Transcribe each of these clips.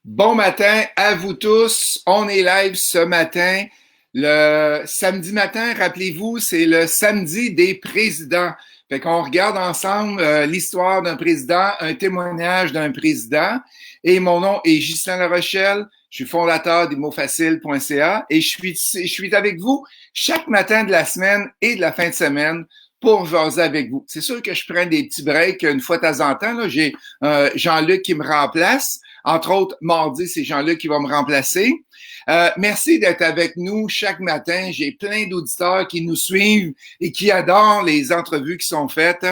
Bon matin à vous tous. On est live ce matin. Le samedi matin, rappelez-vous, c'est le samedi des présidents. Fait qu'on regarde ensemble l'histoire d'un président, un témoignage d'un président. Et mon nom est Ghislain Larochelle. Je suis fondateur d'imofacile.ca et je suis avec vous chaque matin de la semaine et de la fin de semaine pour jaser avec vous. C'est sûr que je prends des petits breaks une fois de temps en temps. Là, j'ai Jean-Luc qui me remplace. Entre autres, mardi, c'est Jean-Luc qui va me remplacer. Merci d'être avec nous chaque matin. J'ai plein d'auditeurs qui nous suivent et qui adorent les entrevues qui sont faites.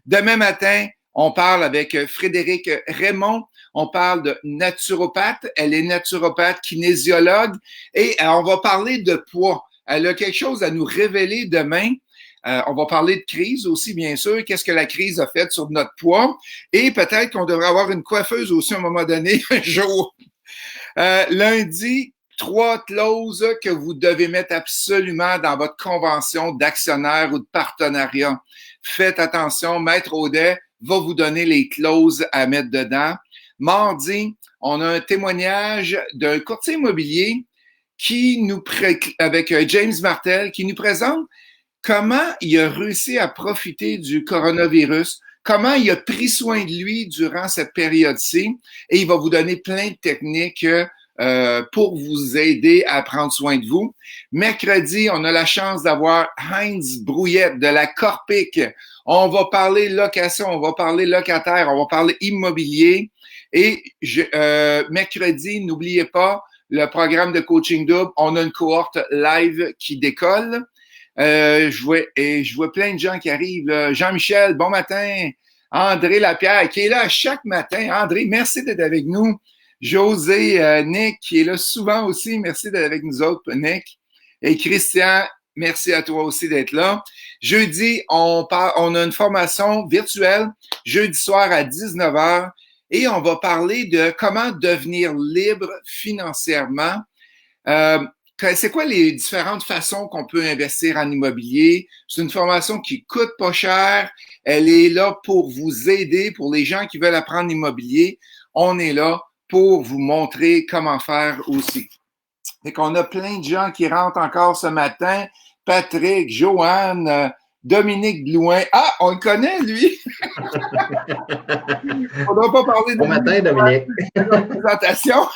Demain matin, on parle avec Frédéric Raymond. On parle de naturopathe. Elle est naturopathe kinésiologue et on va parler de poids. Elle a quelque chose à nous révéler demain. On va parler de crise aussi, bien sûr. Qu'est-ce que la crise a fait sur notre poids? Et peut-être qu'on devrait avoir une coiffeuse aussi à un moment donné, un jour. Lundi, 3 clauses que vous devez mettre absolument dans votre convention d'actionnaire ou de partenariat. Faites attention, Maître Audet va vous donner les clauses à mettre dedans. Mardi, on a un témoignage d'un courtier immobilier avec James Martel, qui nous présente comment il a réussi à profiter du coronavirus, comment il a pris soin de lui durant cette période-ci, et il va vous donner plein de techniques pour vous aider à prendre soin de vous. Mercredi, on a la chance d'avoir Heinz Brouillette de la Corpic. On va parler location, on va parler locataire, on va parler immobilier. Et mercredi, n'oubliez pas le programme de coaching double. On a une cohorte live qui décolle. Je vois plein de gens qui arrivent. Là. Jean-Michel, bon matin. André Lapierre, qui est là chaque matin. André, merci d'être avec nous. José, Nick, qui est là souvent aussi. Merci d'être avec nous autres, Nick. Et Christian, merci à toi aussi d'être là. Jeudi, on a une formation virtuelle, jeudi soir à 19h, et on va parler de comment devenir libre financièrement. C'est quoi les différentes façons qu'on peut investir en immobilier? C'est une formation qui coûte pas cher. Elle est là pour vous aider, pour les gens qui veulent apprendre l'immobilier. On est là pour vous montrer comment faire aussi. Fait qu'on a plein de gens qui rentrent encore ce matin. Patrick, Joanne, Dominique Blouin. Ah, on le connaît, lui! On ne doit pas parler de Bon matin, Dominique. présentation.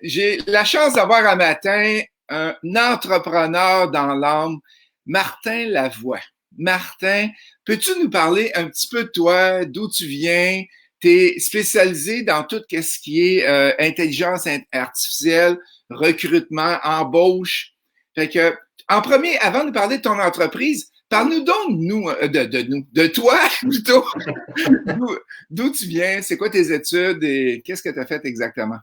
J'ai la chance d'avoir un matin un entrepreneur dans l'âme, Martin Lavoie. Martin, peux-tu nous parler un petit peu de toi, d'où tu viens? Tu es spécialisé dans tout ce qui est intelligence artificielle, recrutement, embauche. Fait que, en premier, avant de parler de ton entreprise, parle-nous donc de toi plutôt. D'où tu viens, c'est quoi tes études et qu'est-ce que tu as fait exactement?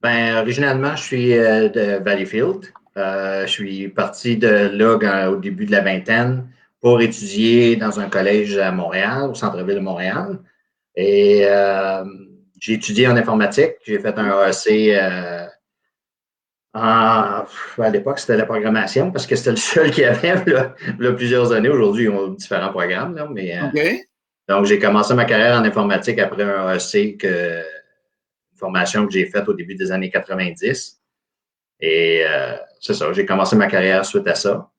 Ben, originalement, je suis de Valleyfield. Je suis parti de là au début de la vingtaine pour étudier dans un collège à Montréal, au centre-ville de Montréal. Et j'ai étudié en informatique. J'ai fait un AEC à l'époque, c'était la programmation parce que c'était le seul qu'il y avait là, plusieurs années. Aujourd'hui, ils ont différents programmes. Là, mais, OK. donc, j'ai commencé ma carrière en informatique après un AEC formation que j'ai faite au début des années 90. Et c'est ça, j'ai commencé ma carrière suite à ça.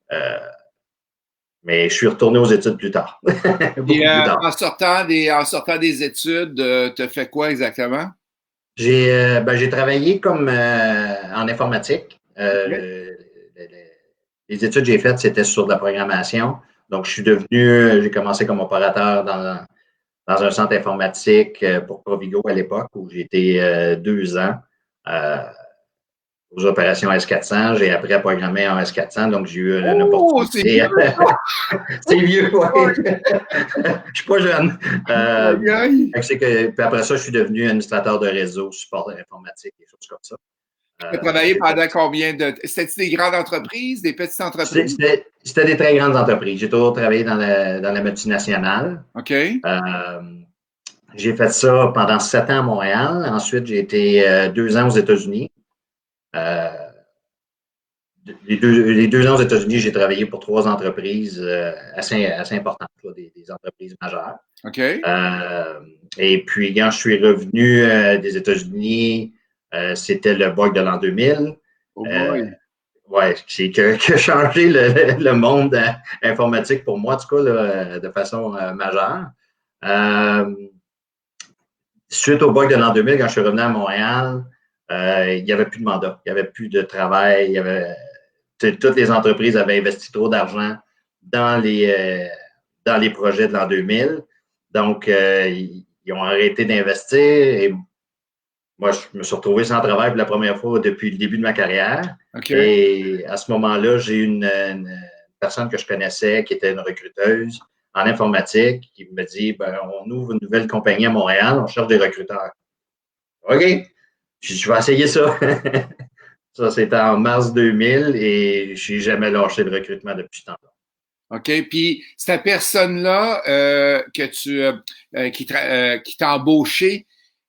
Mais je suis retourné aux études plus tard. Et Beaucoup plus tard. en sortant des études, tu as fait quoi exactement? J'ai travaillé comme en informatique. OK. Les études que j'ai faites, c'était sur de la programmation. Donc, j'ai commencé comme opérateur dans un centre informatique pour Provigo à l'époque, où j'ai été 2 ans. Aux opérations S400. J'ai appris à programmer en S400, donc j'ai eu une Oh, c'est opportunité. vieux, ça! C'est vieux, oui. Ouais. Je suis pas jeune. Aïe, aïe. Puis après ça, je suis devenu administrateur de réseau, support informatique, des choses comme ça. Tu as travaillé J'ai fait pendant combien de temps? C'était des grandes entreprises, des petites entreprises? C'était des très grandes entreprises. J'ai toujours travaillé dans la multinationale. OK. J'ai fait ça pendant 7 ans à Montréal. Ensuite, j'ai été 2 ans aux États-Unis. les 2 ans aux États-Unis, j'ai travaillé pour 3 entreprises assez importantes, là, des entreprises majeures. OK. Et puis, quand je suis revenu des États-Unis, c'était le bug de l'an 2000. Oh boy. Ouais, qui a changé le monde informatique pour moi, en tout cas, là, de façon majeure. Suite au bug de l'an 2000, quand je suis revenu à Montréal, il n'y avait plus de mandat, il n'y avait plus de travail, toutes les entreprises avaient investi trop d'argent dans les projets de l'an 2000. Donc, ils ont arrêté d'investir et moi, je me suis retrouvé sans travail pour la première fois depuis le début de ma carrière. OK. Et à ce moment-là, j'ai une personne que je connaissais qui était une recruteuse en informatique qui me dit on ouvre une nouvelle compagnie à Montréal, on cherche des recruteurs. OK, je vais essayer ça. Ça, c'était en mars 2000 et je n'ai jamais lâché le recrutement depuis ce temps-là. OK. Puis, cette personne-là qui t'a embauché,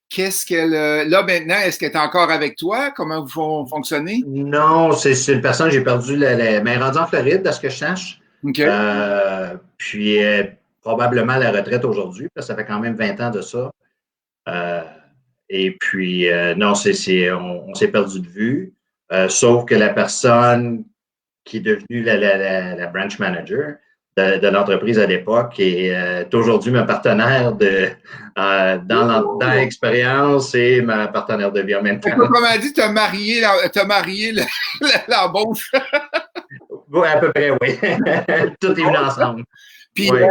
qu'est-ce qu'elle. Là, maintenant, est-ce qu'elle est encore avec toi? Comment vous fonctionnez? Non, c'est une personne, j'ai perdu mais elle est rendue en Floride, à ce que je sache. OK. Puis, probablement à la retraite aujourd'hui, parce que ça fait quand même 20 ans de ça. Et puis, non, on s'est perdu de vue. Sauf que la personne qui est devenue la branch manager de l'entreprise à l'époque est aujourd'hui ma partenaire dans l'expérience et ma partenaire de vie en même temps. Comme elle dit, t'as marié l'embauche. Oui, à peu près, oui. Tout est venu ensemble. Puis, oui.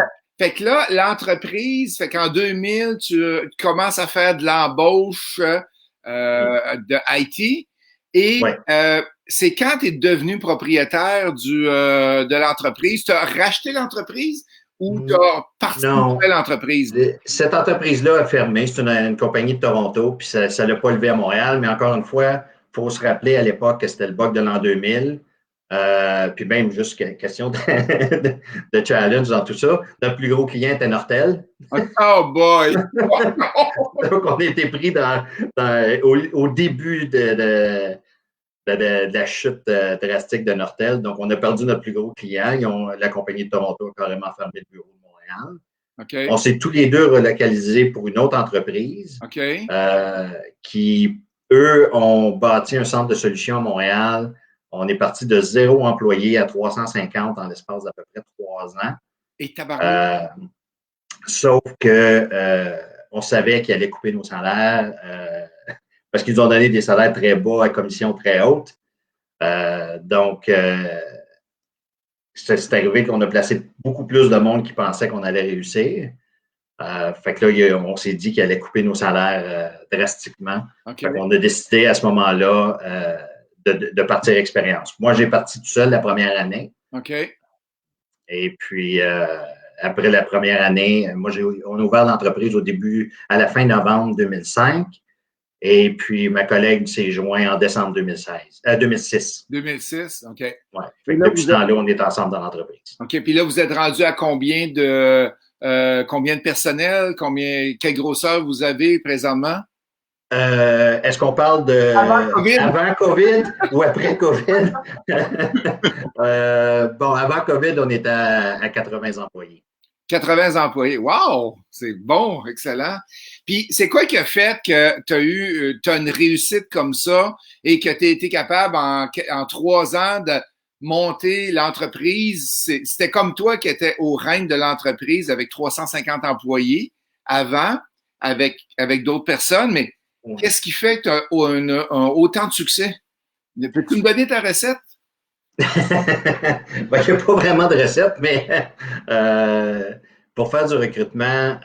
Fait que là, l'entreprise, fait qu'en 2000, tu commences à faire de l'embauche de IT. Et oui. C'est quand tu es devenu propriétaire de l'entreprise, tu as racheté l'entreprise ou tu as participé à l'entreprise? Cette entreprise-là a fermé. C'est une compagnie de Toronto, puis ça ne l'a pas levé à Montréal. Mais encore une fois, il faut se rappeler à l'époque que c'était le bug de l'an 2000. Puis même juste question de challenge dans tout ça. Notre plus gros client était Nortel. Oh boy! Donc, on a été pris au début de la chute drastique de Nortel. Donc, on a perdu notre plus gros client. La compagnie de Toronto a carrément fermé le bureau de Montréal. Okay. On s'est tous les deux relocalisés pour une autre entreprise qui, eux, ont bâti un centre de solutions à Montréal. On est parti de 0 employé à 350 en l'espace d'à peu près 3 ans. Et tabarnak. Sauf que on savait qu'ils allaient couper nos salaires parce qu'ils nous ont donné des salaires très bas à commission très haute. Donc, c'est arrivé qu'on a placé beaucoup plus de monde qui pensait qu'on allait réussir. Fait que là, on s'est dit qu'il allait couper nos salaires drastiquement. Fait qu'on a décidé à ce moment-là de partir expérience. Moi, j'ai parti tout seul la première année. OK. Et puis, après la première année, on a ouvert l'entreprise à la fin novembre 2005. Et puis, ma collègue s'est jointe en décembre 2006. 2006, OK. Ouais. Depuis ce temps-là, on est ensemble dans l'entreprise. OK. Puis là, vous êtes rendu à combien de personnel? Quelle grosseur vous avez présentement? Est-ce qu'on parle de avant COVID ou après COVID? Bon, avant COVID, on était à 80 employés. 80 employés. Wow! C'est bon, excellent. Puis, c'est quoi qui a fait que tu as une réussite comme ça et que tu as été capable en 3 ans de monter l'entreprise? C'était comme toi qui étais au règne de l'entreprise avec 350 employés avant, avec d'autres personnes, mais qu'est-ce qui fait que tu as autant de succès? Peux-tu me donner ta recette? Il n'y a pas vraiment de recette, mais pour faire du recrutement,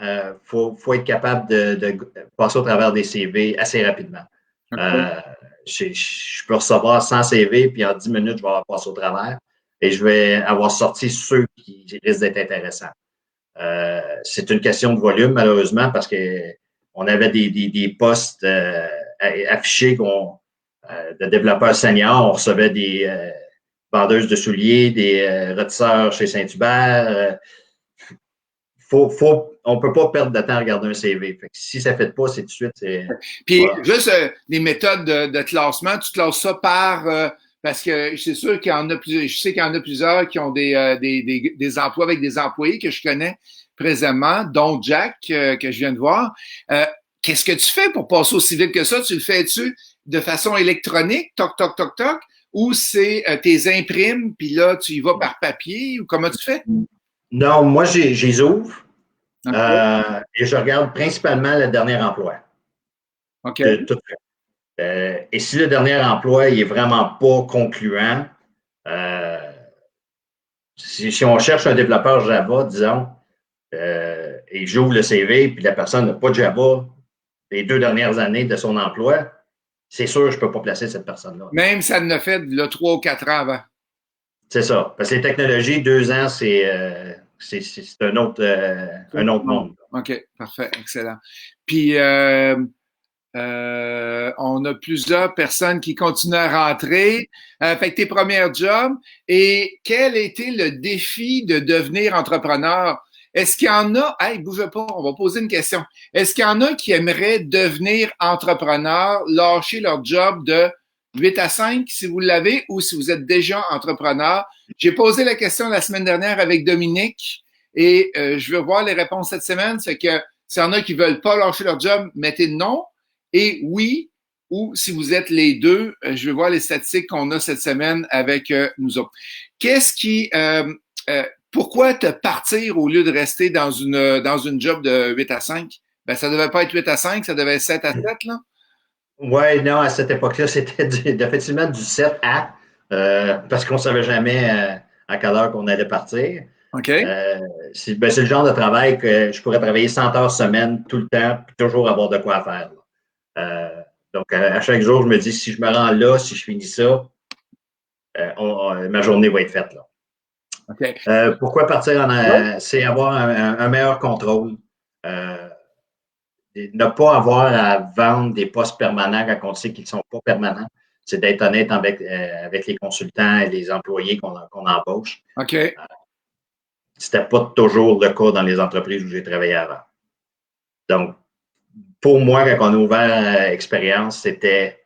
faut être capable de passer au travers des CV assez rapidement. Okay. Je peux recevoir 100 CV, puis en 10 minutes, je vais avoir passé au travers et je vais avoir sorti ceux qui risquent d'être intéressants. C'est une question de volume, malheureusement, parce qu'on avait des postes affichés de développeurs seniors. On recevait des vendeuses de souliers, des retisseurs chez Saint-Hubert. On ne peut pas perdre de temps à regarder un CV. Fait que si ça ne fait pas, c'est tout de suite. Puis, juste les méthodes de classement, tu classes ça par Parce que c'est sûr qu'il y en a plusieurs, je sais qu'il y en a plusieurs qui ont des emplois avec des employés que je connais présentement, dont Jack, que je viens de voir. Qu'est-ce que tu fais pour passer aussi vite que ça? Tu le fais-tu de façon électronique, toc, toc, toc, toc, ou c'est tes imprimes, puis là, tu y vas par papier, ou comment tu fais? Non, moi, j'ai les ouvre OK. et je regarde principalement le dernier emploi. OK. Tout fait. Et si le dernier emploi il est vraiment pas concluant, si on cherche un développeur Java, disons, et j'ouvre le CV, puis la personne n'a pas de Java les 2 dernières années de son emploi, c'est sûr que je ne peux pas placer cette personne-là. Même ça ne fait le 3 ou 4 ans avant. C'est ça. Parce que les technologies, 2 ans, c'est un autre monde. OK, parfait, excellent. Puis, on a plusieurs personnes qui continuent à rentrer. Fait que tes premiers jobs. Et quel était le défi de devenir entrepreneur? Est-ce qu'il y en a, hey, bougez pas, on va poser une question. Est-ce qu'il y en a qui aimeraient devenir entrepreneur, lâcher leur job de 8 à 5 si vous l'avez ou si vous êtes déjà entrepreneur? J'ai posé la question la semaine dernière avec Dominique et je veux voir les réponses cette semaine. C'est que s'il y en a qui veulent pas lâcher leur job, mettez non. Et oui, ou si vous êtes les deux, je vais voir les statistiques qu'on a cette semaine avec nous autres. Qu'est-ce qui, pourquoi te partir au lieu de rester dans une job de 8 à 5? Ben, ça devait pas être 8 à 5, ça devait être 7 à 7, là. Oui, non, à cette époque-là, c'était effectivement du 7 à, parce qu'on ne savait jamais à quelle heure qu'on allait partir. OK. C'est le genre de travail que je pourrais travailler 100 heures semaine tout le temps, puis toujours avoir de quoi faire. Donc, à chaque jour, je me dis, si je me rends là, si je finis ça, ma journée va être faite. Là. OK. Pourquoi partir Oui. c'est avoir un meilleur contrôle. Ne pas avoir à vendre des postes permanents quand on sait qu'ils ne sont pas permanents. C'est d'être honnête avec les consultants et les employés qu'on embauche. OK. C'était pas toujours le cas dans les entreprises où j'ai travaillé avant. Donc, pour moi, quand on a ouvert Expérience, c'était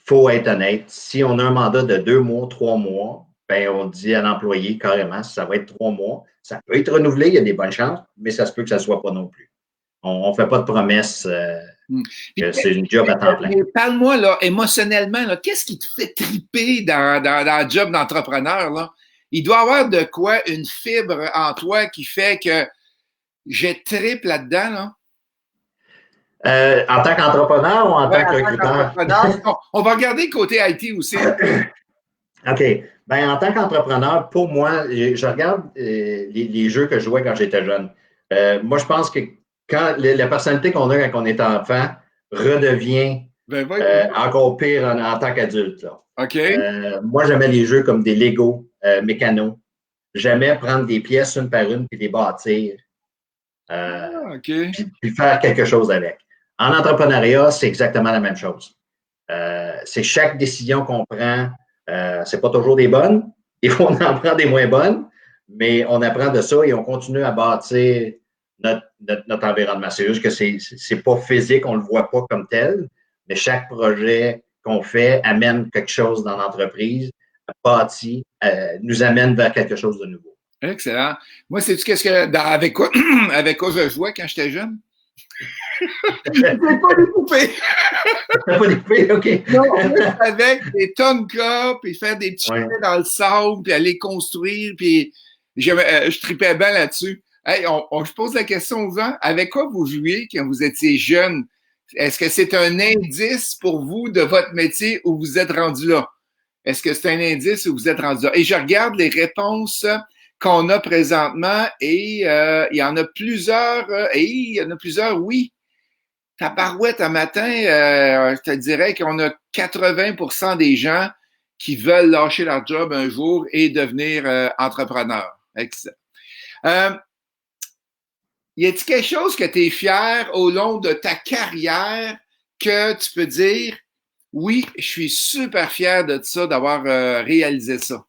faut être honnête. Si on a un mandat de 2 mois, 3 mois, ben on dit à l'employé carrément, ça va être 3 mois. Ça peut être renouvelé, il y a des bonnes chances, mais ça se peut que ça ne soit pas non plus. On ne fait pas de promesses que c'est une job à temps plein. Mais parle-moi, là, émotionnellement, là, qu'est-ce qui te fait triper dans le job d'entrepreneur, là? Il doit y avoir de quoi, une fibre en toi qui fait que je tripe là-dedans, là. En tant qu'entrepreneur ou en Ouais, tant que en tant recruteur? qu'entrepreneur. On va regarder le côté IT aussi. OK. Ben, en tant qu'entrepreneur, pour moi, je regarde les jeux que je jouais quand j'étais jeune. Moi, je pense que quand la personnalité qu'on a quand on est enfant redevient Ben, oui. encore pire en tant qu'adulte. OK. Moi, j'aimais les jeux comme des Lego mécanos. J'aimais prendre des pièces une par une puis les bâtir. OK. Puis faire quelque chose avec. En entrepreneuriat, c'est exactement la même chose. C'est chaque décision qu'on prend, c'est pas toujours des bonnes. Des fois, on en prend des moins bonnes, mais on apprend de ça et on continue à bâtir notre environnement. C'est juste que c'est pas physique, on le voit pas comme tel, mais chaque projet qu'on fait amène quelque chose dans l'entreprise, bâtit, nous amène vers quelque chose de nouveau. Excellent. Moi, sais-tu qu'est-ce que, avec quoi, avec quoi je jouais quand j'étais jeune? Je ne pas les poupées. T'as pas d'épée, OK. Non, avec des Tonka, puis faire des petits Ouais. chemins dans le sable, puis aller construire, puis je tripais bien là-dessus. Hey, je pose la question aux gens, avec quoi vous jouiez quand vous étiez jeune? Est-ce que c'est un indice pour vous de votre métier où vous êtes rendu là? Est-ce que c'est un indice où vous êtes rendu là? Et je regarde les réponses qu'on a présentement et il y en a plusieurs, oui. Tabarouette, un matin, je te dirais qu'on a 80% des gens qui veulent lâcher leur job un jour et devenir entrepreneur. Excellent. Y a-t-il quelque chose que tu es fier au long de ta carrière que tu peux dire, oui, je suis super fier de ça, d'avoir réalisé ça?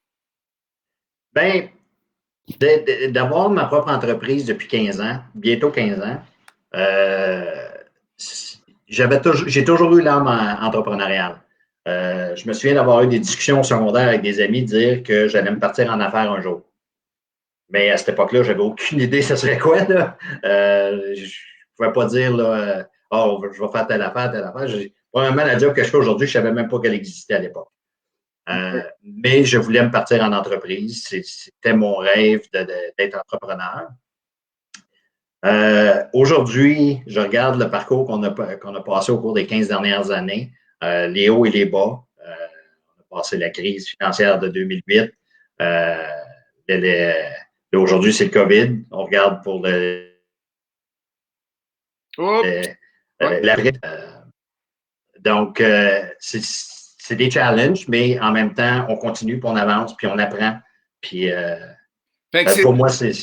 Ben, d'avoir ma propre entreprise depuis 15 ans, bientôt 15 ans, j'ai toujours eu l'âme entrepreneuriale. Je me souviens d'avoir eu des discussions au secondaire avec des amis, dire que j'allais me partir en affaires un jour. Mais à cette époque-là, j'avais aucune idée ce serait quoi, là. Je ne pouvais pas dire, là, oh, je vais faire telle affaire, telle affaire. Probablement, la job que je fais aujourd'hui, je ne savais même pas qu'elle existait à l'époque. Mais je voulais me partir en entreprise. C'était mon rêve d'être entrepreneur. Aujourd'hui, je regarde le parcours qu'on a passé au cours des 15 dernières années, les hauts et les bas. On a passé la crise financière de 2008. Aujourd'hui, c'est le COVID. On regarde pour l'après. Donc, c'est des challenges, mais en même temps, on continue, puis on avance, puis on apprend. Puis, pour moi, c'est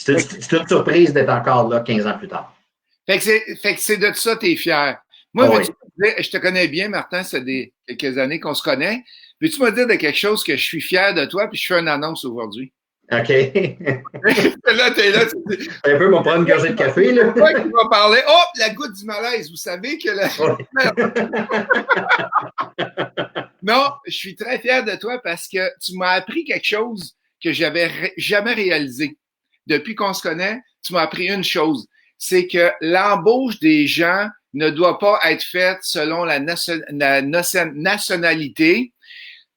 une surprise d'être encore là 15 ans plus tard. Fait que c'est de ça que tu es fier. Moi, je te connais bien, Martin, ça fait quelques années qu'on se connaît. Veux-tu me dire de quelque chose que je suis fier de toi, puis je fais une annonce aujourd'hui? OK. Là, t'es là. C'est un peu mon prendre une gorgée de café, là. C'est toi qui vas parler. Oh, la goutte du malaise. Vous savez que Non, je suis très fier de toi parce que tu m'as appris quelque chose que j'avais jamais réalisé. Depuis qu'on se connaît, tu m'as appris une chose. C'est que l'embauche des gens ne doit pas être faite selon la nationalité.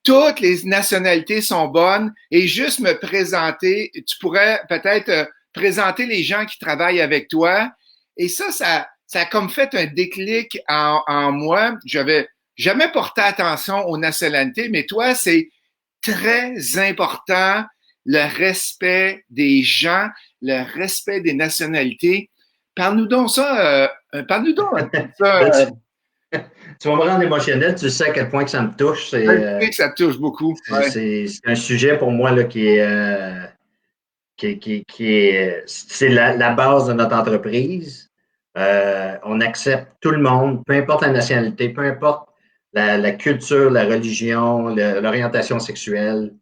Toutes les nationalités sont bonnes et juste me présenter, tu pourrais peut-être présenter les gens qui travaillent avec toi. Et ça a comme fait un déclic en moi. J'avais jamais porté attention aux nationalités, mais toi, c'est très important le respect des gens, le respect des nationalités. Parle-nous donc ça, parle-nous donc ça. Tu vas me rendre émotionnel, tu sais à quel point que ça me touche. Je sais que ça te touche beaucoup. C'est un sujet pour moi là, qui est, c'est la base de notre entreprise. On accepte tout le monde, peu importe la nationalité, peu importe la culture, la religion, l'orientation sexuelle.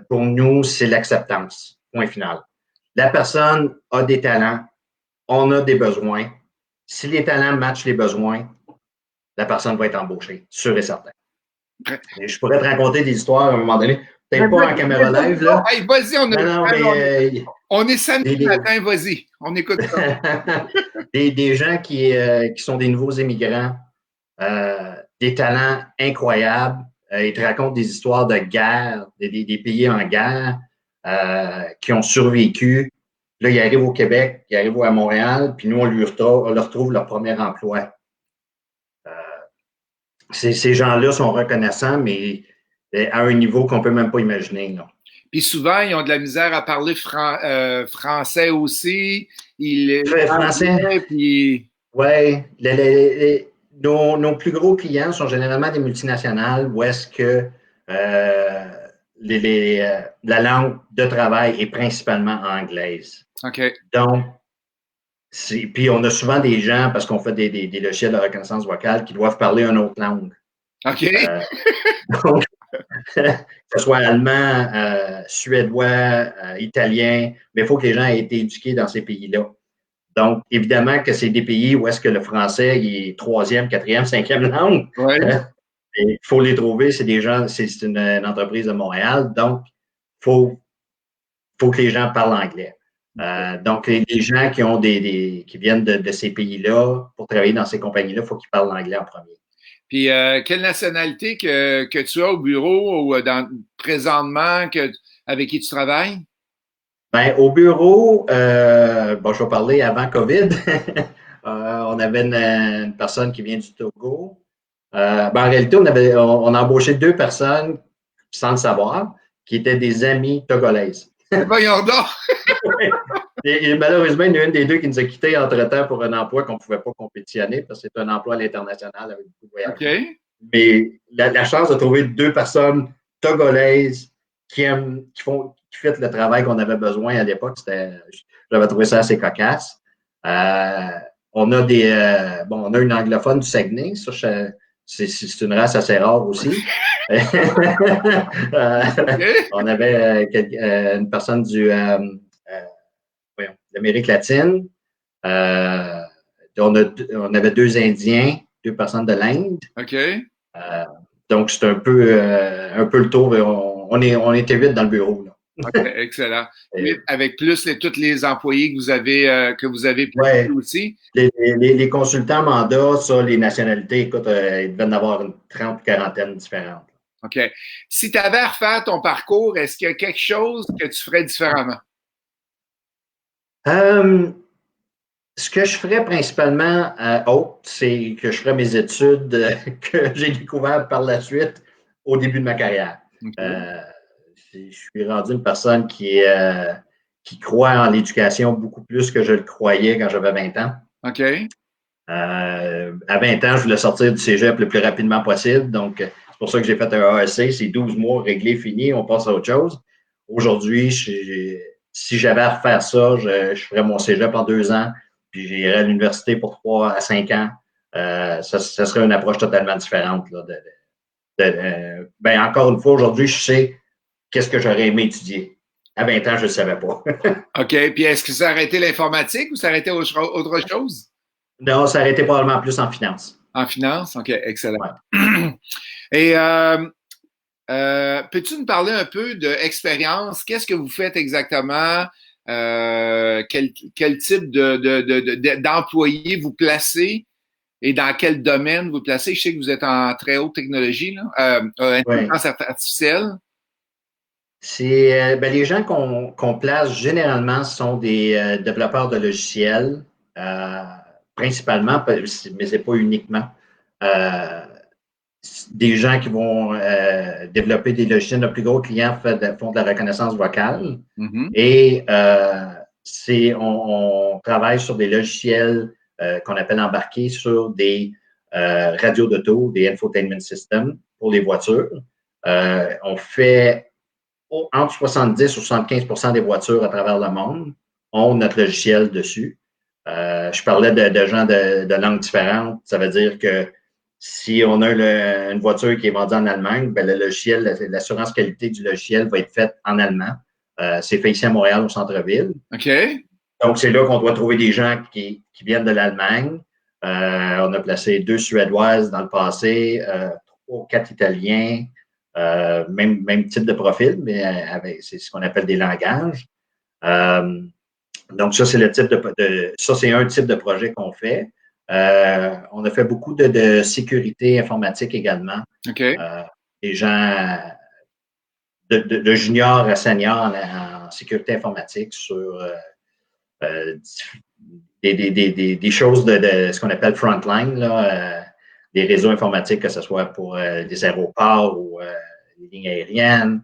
Pour nous, c'est l'acceptance. Point final. La personne a des talents, on a des besoins. Si les talents matchent les besoins, la personne va être embauchée, sûr et certain. Et je pourrais te raconter des histoires à un moment donné, peut-être pas en caméra live. Là. Hey, vas-y, on est samedi matin, vas-y, on écoute ça. des gens qui sont des nouveaux immigrants, des talents incroyables. Ils te racontent des histoires de guerre, des pays en guerre qui ont survécu. Là, ils arrivent au Québec, ils arrivent à Montréal, puis nous, on leur retrouve leur premier emploi. Ces gens-là sont reconnaissants, mais à un niveau qu'on ne peut même pas imaginer. Là. Puis souvent, ils ont de la misère à parler français aussi. Français? Puis... Oui. Nos plus gros clients sont généralement des multinationales où est-ce que la langue de travail est principalement anglaise. OK. Donc, puis on a souvent des gens, parce qu'on fait des logiciels de reconnaissance vocale, qui doivent parler une autre langue. OK. Donc, que ce soit allemand, suédois, italien, mais il faut que les gens aient été éduqués dans ces pays-là. Donc, évidemment que c'est des pays où est-ce que le français est troisième, quatrième, cinquième langue. Ouais. Il faut les trouver. C'est des gens, c'est une entreprise de Montréal, donc il faut que les gens parlent anglais. Donc, les gens qui viennent de ces pays-là pour travailler dans ces compagnies-là, il faut qu'ils parlent l'anglais en premier. Puis, quelle nationalité que tu as au bureau ou présentement avec qui tu travailles? Ben, au bureau, je vais parler avant COVID. On avait une personne qui vient du Togo. En réalité, on a embauché 2 personnes, sans le savoir, qui étaient des amies togolaises. Voyons donc! Et malheureusement, il y en a une des 2 qui nous a quittés entre-temps pour un emploi qu'on ne pouvait pas compétitionner parce que c'est un emploi à l'international avec beaucoup de voyages. Okay. Mais la chance de trouver 2 personnes togolaises qui fait le travail qu'on avait besoin à l'époque, j'avais trouvé ça assez cocasse. On a on a une anglophone du Saguenay, ça, c'est une race assez rare aussi. On avait une personne d'Amérique latine. On avait 2 Indiens, 2 personnes de l'Inde. OK. Donc, c'est un peu le tour. On était 8 dans le bureau, là. OK, excellent. Avec plus tous les employés que vous avez placés Ouais, aussi. les consultants mandats, ça, les nationalités, écoute, ils devaient en avoir une 30 ou quarantaine différentes. OK. Si tu avais à refaire ton parcours, est-ce qu'il y a quelque chose que tu ferais différemment? Ce que je ferais principalement c'est que je ferais mes études que j'ai découvertes par la suite au début de ma carrière. OK. Euh, je suis rendu une personne qui croit en l'éducation beaucoup plus que je le croyais quand j'avais 20 ans. OK. À 20 ans, je voulais sortir du cégep le plus rapidement possible. Donc, c'est pour ça que j'ai fait un AEC. C'est 12 mois réglé, fini, on passe à autre chose. Aujourd'hui, si j'avais à refaire ça, je ferais mon cégep en 2 ans, puis j'irais à l'université pour 3 à 5 ans. Ça serait une approche totalement différente. Là, ben, encore une fois, aujourd'hui, je sais qu'est-ce que j'aurais aimé étudier. À 20 ans, je ne le savais pas. OK. Puis est-ce que ça aurait été l'informatique ou ça aurait été autre chose? Non, ça aurait été probablement plus en finance. En finance? OK, excellent. Ouais. Et peux-tu nous parler un peu d'expérience? Qu'est-ce que vous faites exactement? Quel type d'employé vous placez et dans quel domaine vous placez? Je sais que vous êtes en très haute technologie, là, Ouais. intelligence artificielle. C'est ben, les gens qu'on place généralement sont des développeurs de logiciels, euh, principalement, mais c'est pas uniquement. Euh, des gens qui vont développer des logiciels. Nos plus gros clients font de la reconnaissance vocale Mhm. et on travaille sur des logiciels qu'on appelle embarqués sur des radios d'auto, des infotainment systems pour les voitures. On fait entre 70 et 75 des voitures à travers le monde ont notre logiciel dessus. Je parlais de gens de langues différentes. Ça veut dire que si on a une voiture qui est vendue en Allemagne, ben le logiciel, l'assurance qualité du logiciel va être faite en allemand. C'est fait ici à Montréal, au centre-ville. OK. Donc, c'est là qu'on doit trouver des gens qui viennent de l'Allemagne. On a placé 2 Suédoises dans le passé, 3 ou 4 Italiens, même type de profil, mais c'est ce qu'on appelle des langages. Donc, ça, c'est un type de projet qu'on fait. On a fait beaucoup de sécurité informatique également. OK. Des gens de junior à senior en sécurité informatique sur des choses de ce qu'on appelle frontline, là, des réseaux informatiques, que ce soit pour des aéroports ou les lignes aériennes.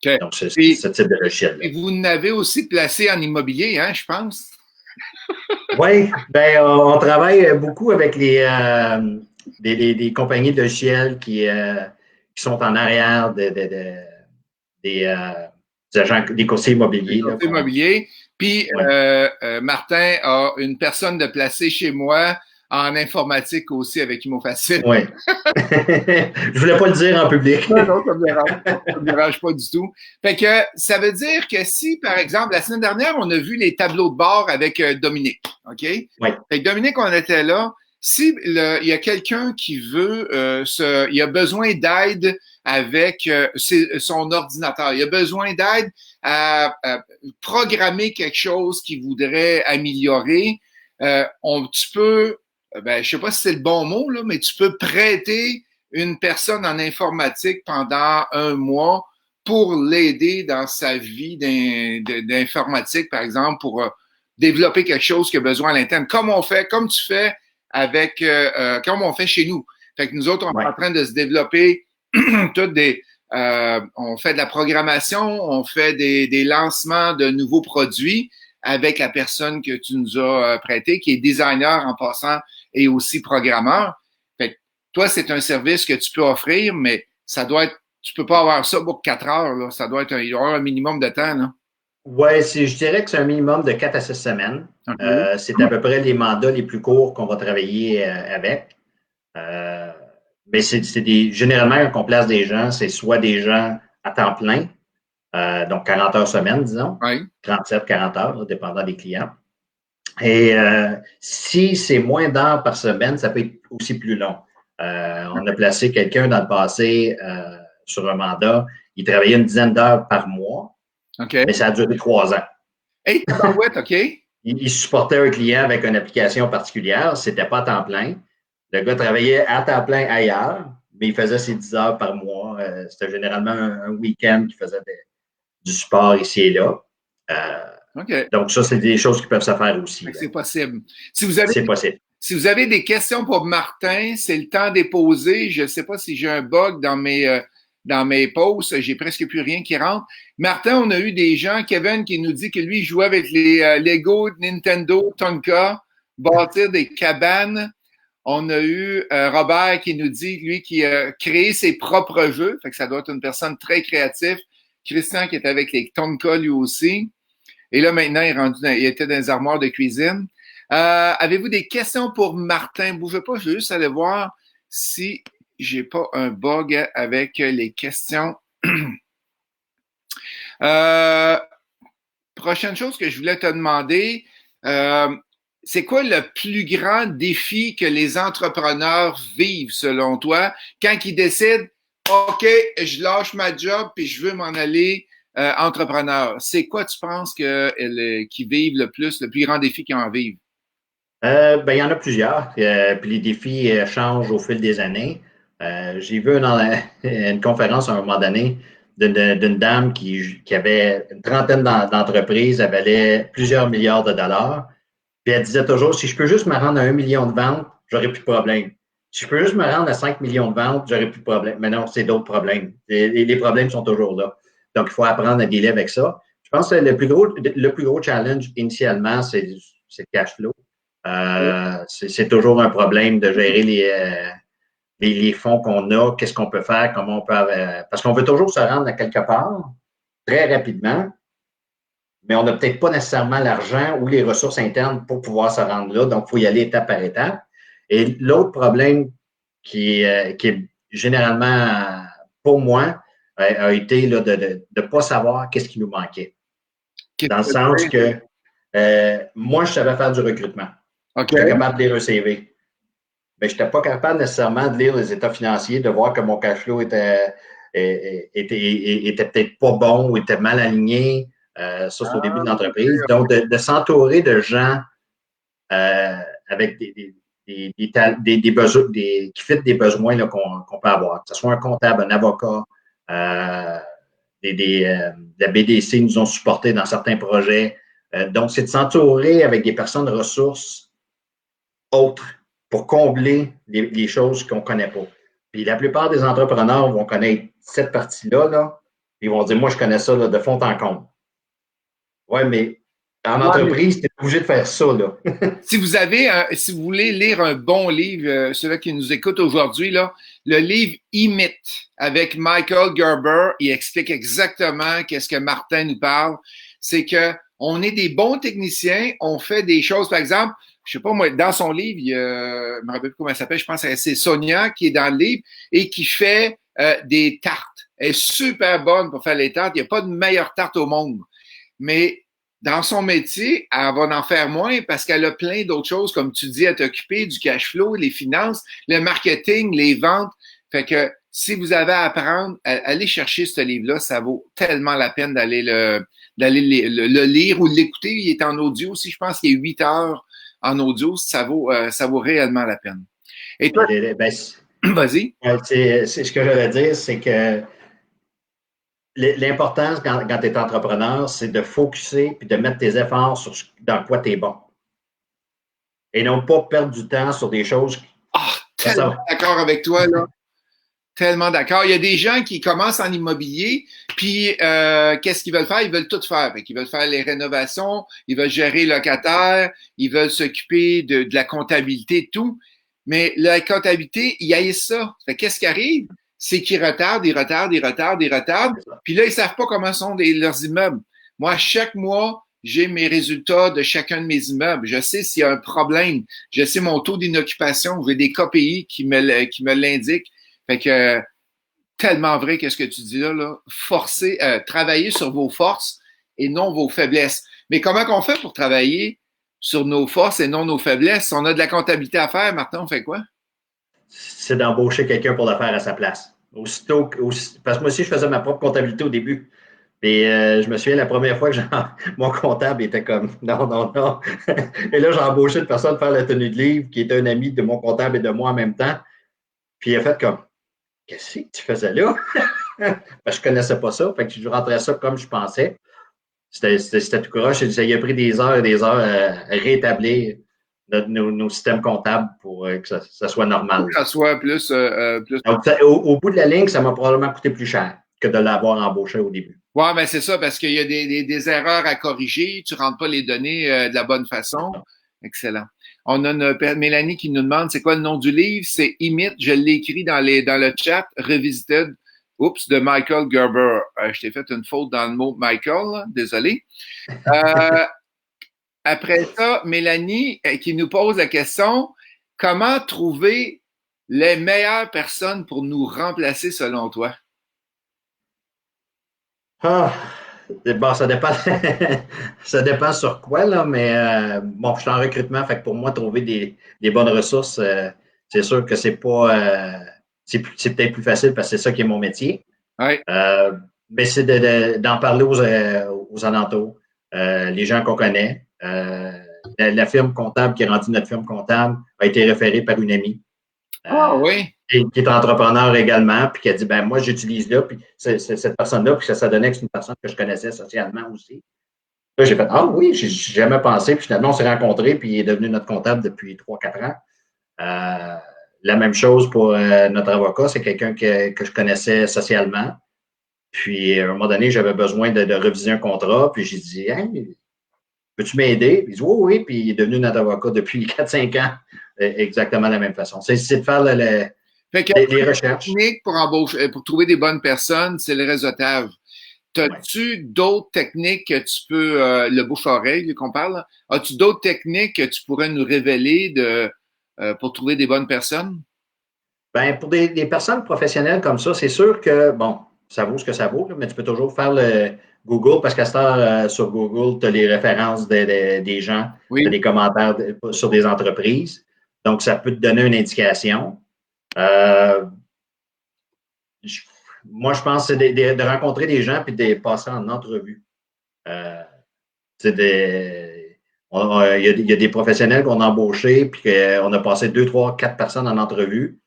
OK. Donc, c'est Et, ce type de logiciel-là. et vous n'avez aussi placé en immobilier, hein, je pense. Oui, ben, on travaille beaucoup avec des compagnies de logiciels qui sont en arrière des agents, des courtiers Le immobiliers. Là, courtier immobilier. Puis, ouais. Martin a une personne de placer chez moi en informatique aussi avec ImoFacile. Oui. Je voulais pas le dire en public. Non, non, ça me dérange pas. Ça me dérange pas du tout. Fait que ça veut dire que si, par exemple, la semaine dernière, on a vu les tableaux de bord avec Dominique, OK? Oui. Fait que Dominique, on était là. Si il y a quelqu'un qui veut il a besoin d'aide avec son ordinateur, il a besoin d'aide à programmer quelque chose qu'il voudrait améliorer, tu peux, ben, je sais pas si c'est le bon mot, là, mais tu peux prêter une personne en informatique pendant un mois pour l'aider dans sa vie d'informatique, par exemple, pour développer quelque chose qui a besoin à l'interne, comme tu fais comme on fait chez nous. Fait que nous autres, on est en train de se développer on fait de la programmation, on fait des lancements de nouveaux produits avec la personne que tu nous as prêté, qui est designer en passant et aussi programmeur. Fait que toi, c'est un service que tu peux offrir, mais tu peux pas avoir ça pour 4 heures, là. Il y aura un minimum de temps, là. Oui, je dirais que c'est un minimum de 4 à 6 semaines. Okay. C'est à peu près les mandats les plus courts qu'on va travailler avec. Mais généralement, quand on place des gens, c'est soit des gens à temps plein, donc 40 heures semaine, disons, Oui. 37, 40 heures, là, dépendant des clients. Et si c'est moins d'heures par semaine, ça peut être aussi plus long. On a placé quelqu'un dans le passé sur un mandat. Il travaillait une dizaine d'heures par mois, mais ça a duré 3 ans. Hey, tabarouette, OK. Il supportait un client avec une application particulière. C'était pas à temps plein. Le gars travaillait à temps plein ailleurs, mais il faisait ses 10 heures par mois. C'était généralement un week-end qu'il faisait du support ici et là. OK. Donc, ça, c'est des choses qui peuvent se faire aussi. C'est possible. C'est possible. Si vous avez des questions pour Martin, c'est le temps de les poser. Je ne sais pas si j'ai un bug dans mes posts. J'ai presque plus rien qui rentre. Martin, on a eu des gens, Kevin qui nous dit que lui, il jouait avec les Lego Nintendo Tonka, bâtir des cabanes. On a eu Robert qui nous dit, lui, qui a créé ses propres jeux. Fait que ça doit être une personne très créative. Christian qui est avec les Tonka lui aussi. Et là, maintenant, il était dans les armoires de cuisine. Avez-vous des questions pour Martin? Bougez pas, je vais juste aller voir si j'ai pas un bug avec les questions. Prochaine chose que je voulais te demander, c'est quoi le plus grand défi que les entrepreneurs vivent selon toi quand ils décident, OK, je lâche ma job puis je veux m'en aller entrepreneur? C'est quoi tu penses qu'ils vivent le plus grand défi qu'ils en vivent? Il y en a plusieurs. Puis les défis changent au fil des années. J'ai vu une conférence à un moment donné d'une dame qui avait une trentaine d'entreprises, elle valait plusieurs milliards de dollars. Puis elle disait toujours, si je peux juste me rendre à 1 million de ventes, j'aurai plus de problème. Si je peux juste me rendre à 5 millions de ventes, j'aurai plus de problème. Mais non, c'est d'autres problèmes. Les problèmes sont toujours là. Donc, il faut apprendre à dealer avec ça. Je pense que le plus gros challenge initialement, c'est le cash flow. C'est toujours un problème de gérer les fonds qu'on a, qu'est-ce qu'on peut faire, comment on peut parce qu'on veut toujours se rendre à quelque part très rapidement, mais on n'a peut-être pas nécessairement l'argent ou les ressources internes pour pouvoir se rendre là, donc il faut y aller étape par étape. Et l'autre problème qui est généralement, pour moi, a été là, de ne pas savoir qu'est-ce qui nous manquait. Dans le sens que moi, je savais faire du recrutement. Okay. J'étais capable de lire un CV. Mais je n'étais pas capable nécessairement de lire les états financiers, de voir que mon cash flow était peut-être pas bon ou était mal aligné. Ça, c'est au début de l'entreprise. Donc, de s'entourer de gens avec des besoins, qui fitent des besoins qu'on peut avoir, que ce soit un comptable, un avocat, la BDC nous ont supportés dans certains projets. Donc, c'est de s'entourer avec des personnes ressources autres pour combler les choses qu'on ne connaît pas. Puis la plupart des entrepreneurs vont connaître cette partie-là, là, ils vont dire, moi, je connais ça là, de fond en comble. Oui, mais en entreprise, tu es obligé de faire ça. Là. si vous voulez lire un bon livre, ceux qui nous écoutent aujourd'hui, là, le livre Imite avec Michael Gerber, il explique exactement qu'est-ce que Martin nous parle. C'est que on est des bons techniciens, on fait des choses, par exemple, je sais pas moi, dans son livre, je me rappelle plus comment elle s'appelle, je pense que c'est Sonia qui est dans le livre et qui fait des tartes. Elle est super bonne pour faire les tartes. Il n'y a pas de meilleure tarte au monde. Mais dans son métier, elle va en faire moins parce qu'elle a plein d'autres choses, comme tu dis, à t'occuper du cash flow, les finances, le marketing, les ventes. Fait que si vous avez à apprendre, allez chercher ce livre-là. Ça vaut tellement la peine d'aller le lire ou l'écouter. Il est en audio aussi. Je pense qu'il y a 8 heures en audio. Ça vaut réellement la peine. Et toi, vas-y. C'est ce que je veux dire, c'est que l'importance quand tu es entrepreneur, c'est de focusser et de mettre tes efforts sur dans quoi tu es bon. Et non pas perdre du temps sur des choses. Tellement d'accord avec toi, là. Tellement d'accord. Il y a des gens qui commencent en immobilier, puis qu'est-ce qu'ils veulent faire? Ils veulent tout faire. Ils veulent faire les rénovations, ils veulent gérer le locataire, ils veulent s'occuper de la comptabilité, tout. Mais la comptabilité, ils haïssent ça. Fait qu'est-ce qui arrive? C'est qu'ils retardent. Puis là, ils savent pas comment sont leurs immeubles. Moi, chaque mois, j'ai mes résultats de chacun de mes immeubles. Je sais s'il y a un problème. Je sais mon taux d'inoccupation. J'ai des KPI qui me l'indiquent. Fait que, tellement vrai qu'est-ce que tu dis là. Travailler sur vos forces et non vos faiblesses. Mais comment qu'on fait pour travailler sur nos forces et non nos faiblesses? Si on a de la comptabilité à faire, Martin, on fait quoi? c'est d'embaucher quelqu'un pour le faire à sa place. Parce que moi aussi, je faisais ma propre comptabilité au début. Et je me souviens, la première fois que mon comptable était comme non, non, non. Et là, j'ai embauché une personne pour faire la tenue de livre qui était un ami de mon comptable et de moi en même temps. Puis il a fait comme qu'est-ce que tu faisais là? Parce que je ne connaissais pas ça. Fait que je rentrais ça comme je pensais. C'était tout croche. Il a pris des heures et des heures à rétablir nos systèmes comptables pour que ça soit normal. Que ça soit plus. Donc, au bout de la ligne, ça m'a probablement coûté plus cher que de l'avoir embauché au début. Oui, ben c'est ça, parce qu'il y a des erreurs à corriger. Tu ne rentres pas les données de la bonne façon. Excellent. On a Mélanie qui nous demande c'est quoi le nom du livre? C'est Imite, je l'ai écrit dans le chat, Revisited. Oups, de Michael Gerber. Je t'ai fait une faute dans le mot Michael, là. Désolé. Après ça, Mélanie qui nous pose la question, comment trouver les meilleures personnes pour nous remplacer selon toi? Ah, bon, ça dépend, ça dépend sur quoi, là, mais bon, je suis en recrutement, fait que pour moi, trouver des bonnes ressources, c'est sûr que c'est pas, c'est peut-être plus facile parce que c'est ça qui est mon métier. Ouais. Mais c'est d'en parler aux alentours, les gens qu'on connaît. La firme comptable qui est rendue notre firme comptable a été référée par une amie. Ah oui. Qui est entrepreneur également, puis qui a dit, ben moi, j'utilise là, puis cette personne-là, puis ça donnait que c'est une personne que je connaissais socialement aussi. Là, j'ai fait, ah oui, j'ai jamais pensé, puis finalement, on s'est rencontrés, puis il est devenu notre comptable depuis 3-4 ans. La même chose pour notre avocat, c'est quelqu'un que je connaissais socialement. Puis, à un moment donné, j'avais besoin de reviser un contrat, puis j'ai dit, hey, peux-tu m'aider? Il dit, oui, oui, puis il est devenu notre avocat depuis 4-5 ans, exactement de la même façon. C'est de faire Fait que les recherches. la technique pour embaucher, pour trouver des bonnes personnes, c'est le réseautage. As-tu d'autres techniques que tu peux, le bouche-oreille qu'on parle, as-tu d'autres techniques que tu pourrais nous révéler pour trouver des bonnes personnes? Ben, pour des personnes professionnelles comme ça, c'est sûr que, bon, ça vaut ce que ça vaut, là, mais tu peux toujours faire le Google parce qu'à cette heure, sur Google, tu as les références des gens, tu as Oui. des commentaires sur des entreprises. Donc, ça peut te donner une indication. Euh, moi, je pense que c'est de rencontrer des gens puis de les passer en entrevue. C'est il y a des professionnels qu'on a embauchés puis qu'on a passé 2, 3, 4 personnes en entrevue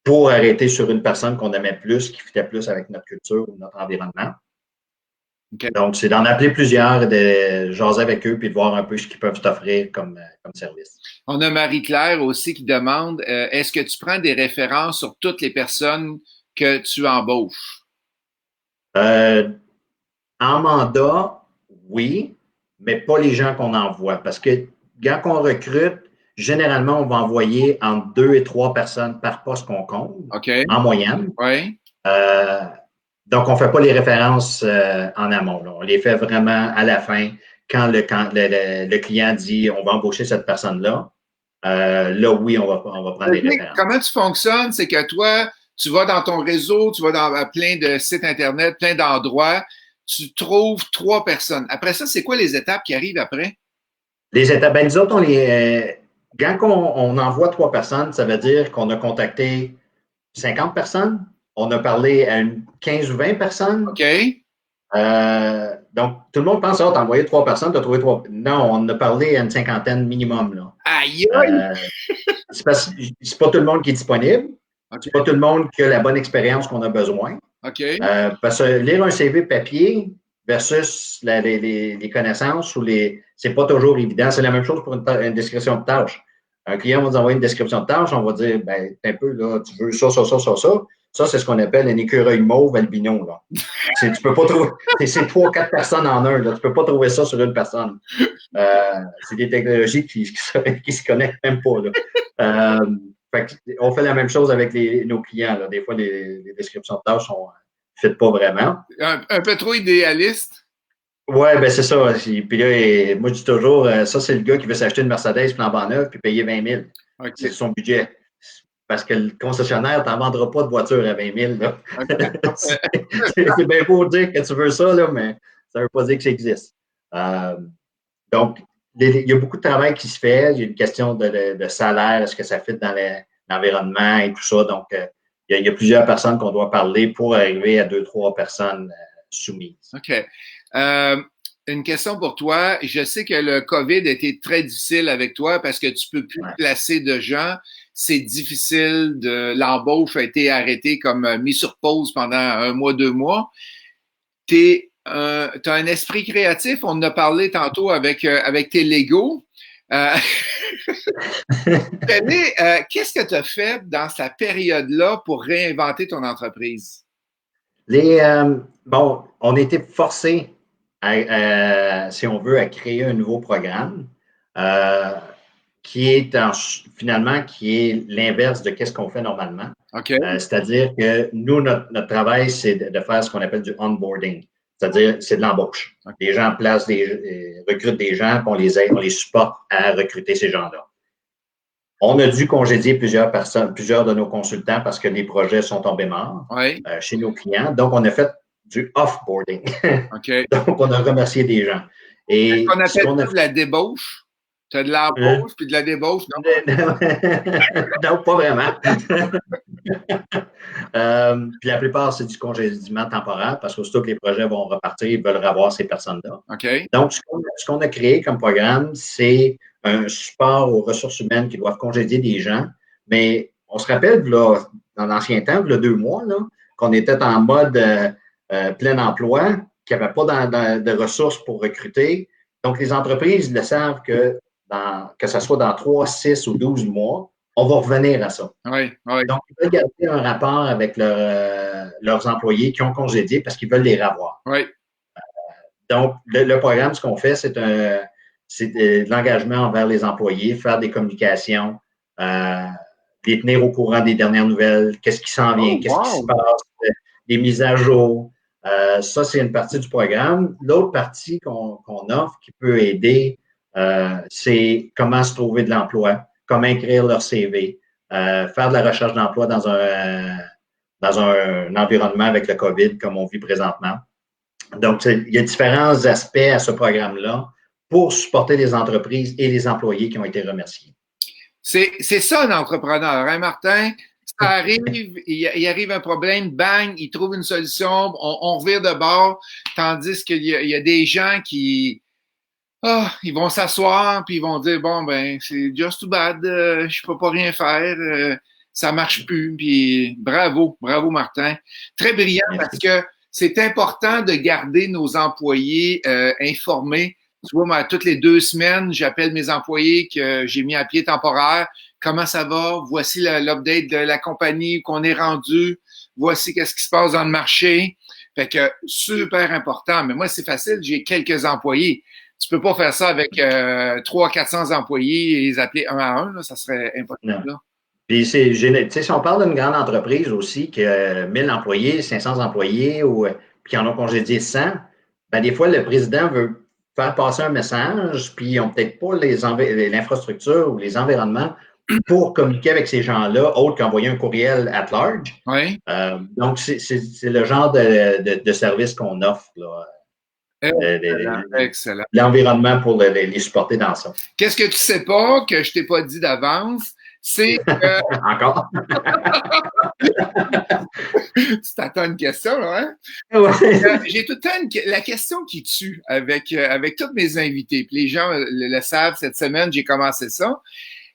pour arrêter sur une personne qu'on aimait plus, qui fitait plus avec notre culture ou notre environnement. Okay. Donc, c'est d'en appeler plusieurs, de jaser avec eux puis de voir un peu ce qu'ils peuvent t'offrir comme service. On a Marie-Claire aussi qui demande est-ce que tu prends des références sur toutes les personnes que tu embauches? En mandat, oui, mais pas les gens qu'on envoie. Parce que quand on recrute, généralement, on va envoyer entre 2 et 3 personnes par poste qu'on compte, OK. en moyenne. Oui. Donc, on ne fait pas les références en amont. Là. On les fait vraiment à la fin, quand le client dit on va embaucher cette personne-là. Là, oui, on va prendre des références. Comment tu fonctionnes? C'est que toi, tu vas dans ton réseau, tu vas dans plein de sites Internet, plein d'endroits, tu trouves 3 personnes. Après ça, c'est quoi les étapes qui arrivent après? Les étapes, ben, nous autres, quand on envoie 3 personnes, ça veut dire qu'on a contacté 50 personnes, on a parlé à 15 ou 20 personnes. OK. Donc, tout le monde pense, oh, t'as envoyé 3 personnes, t'as trouvé 3. Non, on a parlé à une cinquantaine minimum. Là. Aïe, aïe! C'est pas tout le monde qui est disponible. OK. C'est pas tout le monde qui a la bonne expérience qu'on a besoin. OK. Parce que lire un CV papier versus les connaissances c'est pas toujours évident. C'est la même chose pour une description de tâche. Un client va nous envoyer une description de tâche, on va dire, ben, un peu, là, tu veux ça, ça, ça, ça, ça. Ça, c'est ce qu'on appelle un écureuil mauve albino, là. Tu peux pas trouver, c'est 3-4 personnes en un, là. Tu peux pas trouver ça sur une personne. C'est des technologies qui se connectent même pas, là. On fait la même chose avec nos clients, là. Des fois, les descriptions de tâches ne fit pas vraiment. Un peu trop idéaliste. Ouais, ben c'est ça. Puis là, moi, je dis toujours, ça, c'est le gars qui veut s'acheter une Mercedes flambant neuve puis payer 20 000. Okay. C'est son budget. Parce que le concessionnaire ne t'en vendra pas de voiture à 20 000. Là. Okay. C'est bien beau dire que tu veux ça, là, mais ça ne veut pas dire que ça existe. Donc, il y a beaucoup de travail qui se fait. Il y a une question de salaire. Est-ce que ça fit dans l'environnement et tout ça. Donc, il y a plusieurs personnes qu'on doit parler pour arriver à 2-3 personnes soumises. OK. Une question pour toi. Je sais que le COVID a été très difficile avec toi parce que tu peux plus placer de gens. C'est difficile. L'embauche a été arrêtée comme mis sur pause pendant 1 mois, 2 mois. Tu as un esprit créatif. On en a parlé tantôt avec tes Legos. Qu'est-ce que tu as fait dans cette période-là pour réinventer ton entreprise? Bon, on a été forcés, si on veut, à créer un nouveau programme qui est finalement qui est l'inverse de ce qu'on fait normalement. Okay. C'est-à-dire que nous, notre travail, c'est de faire ce qu'on appelle du onboarding. C'est-à-dire, c'est de l'embauche. Okay. Les gens recrutent des gens, puis on les aide, on les supporte à recruter ces gens-là. On a dû congédier plusieurs de nos consultants parce que les projets sont tombés morts chez nos clients. Donc, on a fait du off-boarding. Okay. Donc, on a remercié des gens. Et on appelle ça de la débauche? Tu as de l'embauche puis de la débauche, non? Non, pas vraiment. Puis la plupart, c'est du congédiement temporaire parce qu'aussitôt que les projets vont repartir, ils veulent revoir ces personnes-là. Okay. Donc, ce qu'on a créé comme programme, c'est un support aux ressources humaines qui doivent congédier des gens. Mais on se rappelle, là, dans l'ancien temps, il y a 2 mois, là, qu'on était en mode plein emploi, qu'il n'y avait pas de ressources pour recruter. Donc, les entreprises le savent que ce soit dans 3, 6 ou 12 mois, on va revenir à ça. Oui. Donc, ils veulent garder un rapport avec leurs employés qui ont congédié parce qu'ils veulent les revoir. Oui. Donc, le programme, ce qu'on fait, c'est de l'engagement envers les employés, faire des communications, les tenir au courant des dernières nouvelles, qu'est-ce qui s'en vient, qu'est-ce qui se passe, des mises à jour. Ça, c'est une partie du programme. L'autre partie qu'on offre qui peut aider, c'est comment se trouver de l'emploi, comment écrire leur CV, faire de la recherche d'emploi dans un environnement avec le COVID comme on vit présentement. Donc, il y a différents aspects à ce programme-là pour supporter les entreprises et les employés qui ont été remerciés. C'est ça un entrepreneur, hein, Martin? Ça arrive, il arrive un problème, bang, il trouve une solution, on revire de bord, tandis qu'il y a des gens qui ils vont s'asseoir puis ils vont dire bon ben c'est just too bad, je peux pas rien faire, ça marche plus. Puis bravo Martin, très brillant. Merci. Parce que c'est important de garder nos employés informés. Tu vois, moi, toutes les 2 semaines, j'appelle mes employés que j'ai mis à pied temporaire. Comment ça va? Voici l'update de la compagnie qu'on est rendu. Voici qu'est-ce qui se passe dans le marché. Fait que super important. Mais moi, c'est facile, j'ai quelques employés. Tu peux pas faire ça avec 300-400 employés et les appeler un à un, là, ça serait impossible. Là. Puis, si on parle d'une grande entreprise aussi, qui a 1000 employés, 500 employés, puis qui en ont congédié 100, ben des fois, le président veut faire passer un message, puis ils n'ont peut-être pas l'infrastructure ou les environnements pour communiquer avec ces gens-là, autre qu'envoyer un courriel at large. Oui. Donc, c'est le genre de service qu'on offre, là. Excellent. L'environnement pour les supporter dans ça. Qu'est-ce que tu sais pas, que je t'ai pas dit d'avance, c'est que... Encore? Tu t'attends une question, là, hein? Ouais. J'ai tout le temps la question qui tue avec tous mes invités. Puis les gens le savent, cette semaine, j'ai commencé ça.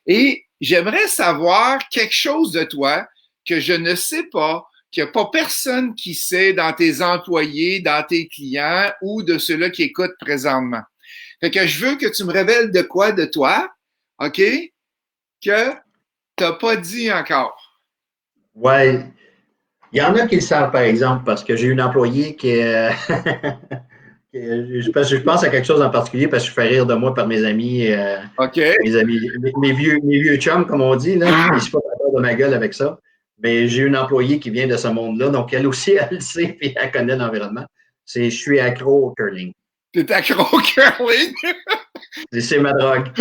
Et j'aimerais savoir quelque chose de toi que je ne sais pas, qu'il n'y a pas personne qui sait dans tes employés, dans tes clients ou de ceux-là qui écoutent présentement. Fait que je veux que tu me révèles de quoi de toi, OK, que tu n'as pas dit encore. Ouais. Il y en a qui le savent, par exemple, parce que j'ai une employée qui je pense à quelque chose en particulier parce que je fais rire de moi par mes amis, okay. mes vieux chums, comme on dit, là. Je suis pas d'accord de ma gueule avec ça. Mais j'ai une employée qui vient de ce monde-là, donc elle aussi, elle le sait et elle connaît l'environnement. Je suis accro au curling. Tu es accro au curling? C'est ma drogue.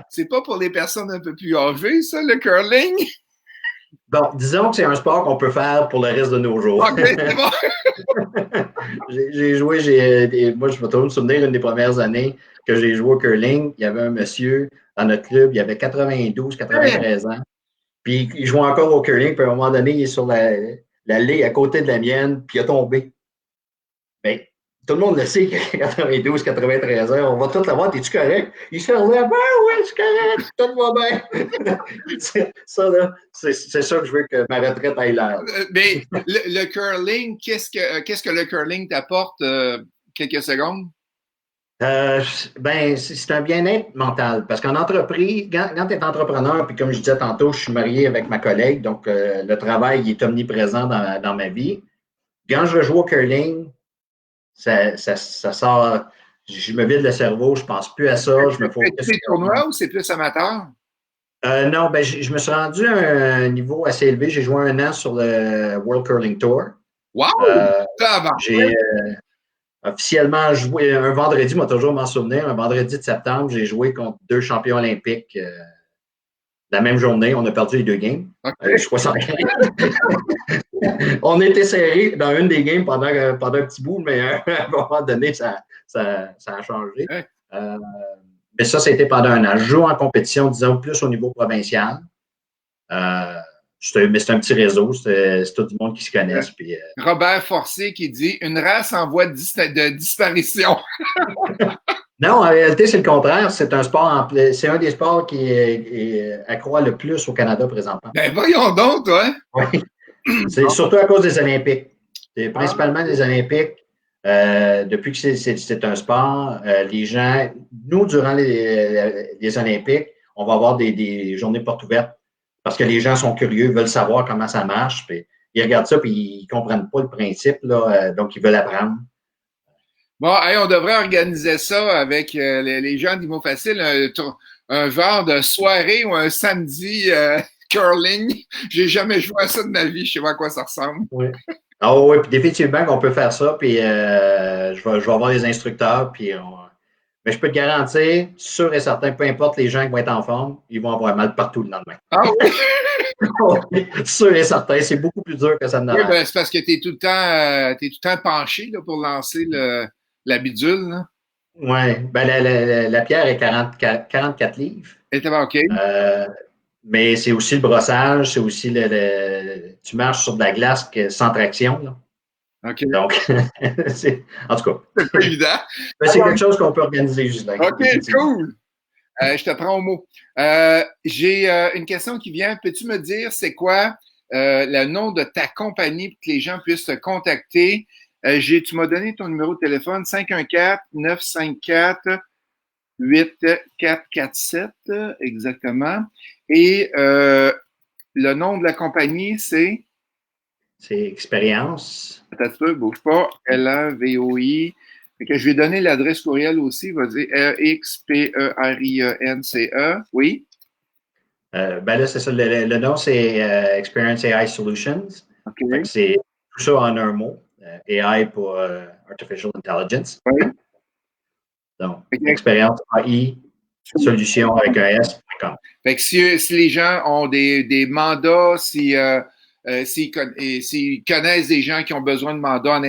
C'est pas pour les personnes un peu plus âgées, ça, le curling? Bon, disons que c'est un sport qu'on peut faire pour le reste de nos jours. OK, c'est bon. J'ai joué, moi, je me toujours me souvenir une des premières années que j'ai joué au curling. Il y avait un monsieur dans notre club, il avait 92, 93 ans. Puis il joue encore au curling, puis à un moment donné, il est sur la ligne à côté de la mienne, puis il a tombé. Ben, tout le monde le sait qu'à 92, 93 heures, on va tout l'avoir. T'es-tu correct? Il se relève. Ah oui, je suis correct. Tout va bien. Ça, là, c'est ça que je veux que ma retraite aille là. Mais le curling, qu'est-ce que le curling t'apporte quelques secondes? Ben, c'est un bien-être mental. Parce qu'en entreprise, quand tu es entrepreneur, puis comme je disais tantôt, je suis marié avec ma collègue, donc le travail il est omniprésent dans ma vie. Quand je joue au curling, ça sort. Je me vide le cerveau, je pense plus à ça, je me focus C'est des tournois ou c'est plus amateur? Non, ben, je me suis rendu à un niveau assez élevé. J'ai joué un an sur le World Curling Tour. Wow! Euh, Ça va. j'ai officiellement joué un vendredi, moi toujours m'en souvenir, un vendredi de septembre, j'ai joué contre 2 champions olympiques la même journée. On a perdu les 2 games. Okay. Je crois ça. On était serrés dans une des games pendant un petit bout, mais à un moment donné, ça a changé. Ouais. Mais ça a été pendant un an. Je joue en compétition, disons, plus au niveau provincial. Mais c'est un petit réseau, c'est tout le monde qui se connaisse. Puis, Robert Forcier qui dit une race en voie de disparition. Non, en réalité, c'est le contraire. C'est un des sports qui accroît le plus au Canada présentement. Ben voyons donc, toi. Oui. C'est surtout à cause des Olympiques. C'est principalement les Olympiques. Depuis que c'est un sport, les gens, nous, durant les Olympiques, on va avoir des journées portes ouvertes parce que les gens sont curieux, veulent savoir comment ça marche. Puis, ils regardent ça puis ils ne comprennent pas le principe, là, donc ils veulent apprendre. Bon, hey, on devrait organiser ça avec les gens d'Imo Facile, un genre de soirée ou un samedi curling. J'ai jamais joué à ça de ma vie, je sais pas à quoi ça ressemble. Oui. Ah oui, puis définitivement qu'on peut faire ça, puis je vais avoir les instructeurs, mais je peux te garantir, sûr et certain, peu importe les gens qui vont être en forme, ils vont avoir mal partout le lendemain. Ah oui? Sûr et certain, c'est beaucoup plus dur que ça ne Oui, l'air. ben, c'est parce que t'es tout le temps penché là, pour lancer la bidule. Là. Oui, ben la pierre est 44 livres. Elle était OK. Mais c'est aussi le brossage, c'est aussi tu marches sur de la glace sans traction. Là. OK. Donc, en tout cas, C'est pas évident. c'est quelque chose qu'on peut organiser, Justin. OK, cool. Je te prends au mot. J'ai une question qui vient. Peux-tu me dire c'est quoi le nom de ta compagnie pour que les gens puissent te contacter? Tu m'as donné ton numéro de téléphone 514-954-8447, exactement. Et le nom de la compagnie, c'est? C'est expérience. Peut-être pas, bouge pas. L-A-V-O-I. Fait que je vais donner l'adresse courriel aussi. Il va dire R-X-P-E-R-I-E-N-C-E. Oui. Ben là, c'est ça. Le nom, c'est Experience AI Solutions. OK. C'est tout ça en un mot. AI pour Artificial Intelligence. Oui. Donc, Okay. Expérience AI Solutions avec un S.com. Fait que si les gens ont des mandats, s'ils connaissent des gens qui ont besoin de mandats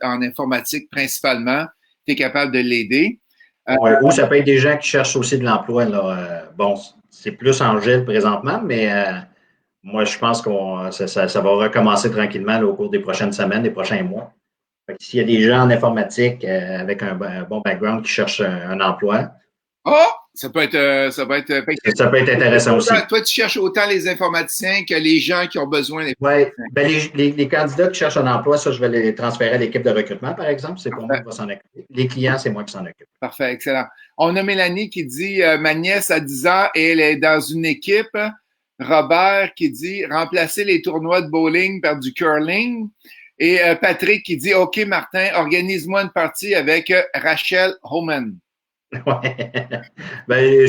en informatique principalement, tu es capable de l'aider. Ouais, ou ça peut être des gens qui cherchent aussi de l'emploi. Bon, c'est plus en gel présentement, mais moi, je pense que ça va recommencer tranquillement là, au cours des prochaines semaines, des prochains mois. S'il y a des gens en informatique avec un bon background qui cherchent un emploi, Oh! Ça peut être intéressant aussi. Toi, tu cherches autant les informaticiens que les gens qui ont besoin des. Oui, ben les candidats qui cherchent un emploi, ça, je vais les transférer à l'équipe de recrutement, par exemple. C'est pas moi qui va s'en occuper. Les clients, c'est moi qui s'en occupe. Parfait, excellent. On a Mélanie qui dit ma nièce a 10 ans et elle est dans une équipe. Robert qui dit remplacer les tournois de bowling par du curling. Et Patrick qui dit OK, Martin, organise-moi une partie avec Rachel Homan. Ouais. Ben,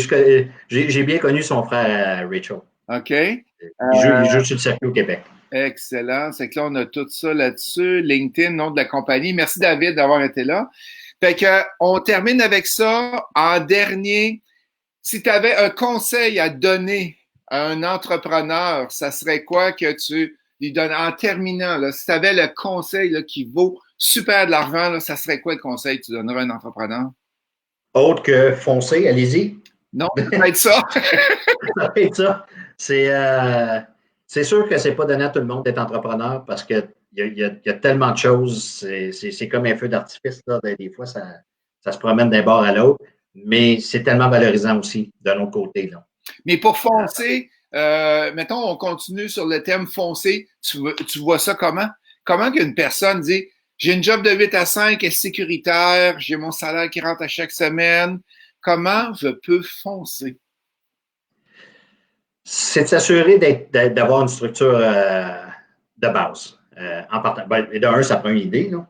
j'ai bien connu son frère Rachel. OK. Il joue sur le circuit au Québec. Excellent. C'est que là, on a tout ça là-dessus. LinkedIn, nom de la compagnie. Merci, David, d'avoir été là. Fait que, on termine avec ça. En dernier, si tu avais un conseil à donner à un entrepreneur, ça serait quoi que tu lui donnes en terminant? Là, si tu avais le conseil là, qui vaut super de l'argent, là, ça serait quoi le conseil que tu donnerais à un entrepreneur? Autre que foncer, allez-y. Non, ça va être ça. Ça va être ça. C'est sûr que c'est pas donné à tout le monde d'être entrepreneur parce qu'il y a tellement de choses. C'est comme un feu d'artifice. Là. Des fois, ça se promène d'un bord à l'autre, mais c'est tellement valorisant aussi d'un autre côté. Là. Mais pour foncer, mettons, on continue sur le thème foncer. Tu vois ça comment? Comment qu'une personne dit, j'ai une job de 8 à 5, est sécuritaire, j'ai mon salaire qui rentre à chaque semaine. Comment je peux foncer? C'est de s'assurer d'avoir une structure de base. En partant, d'un, ça prend une idée, là,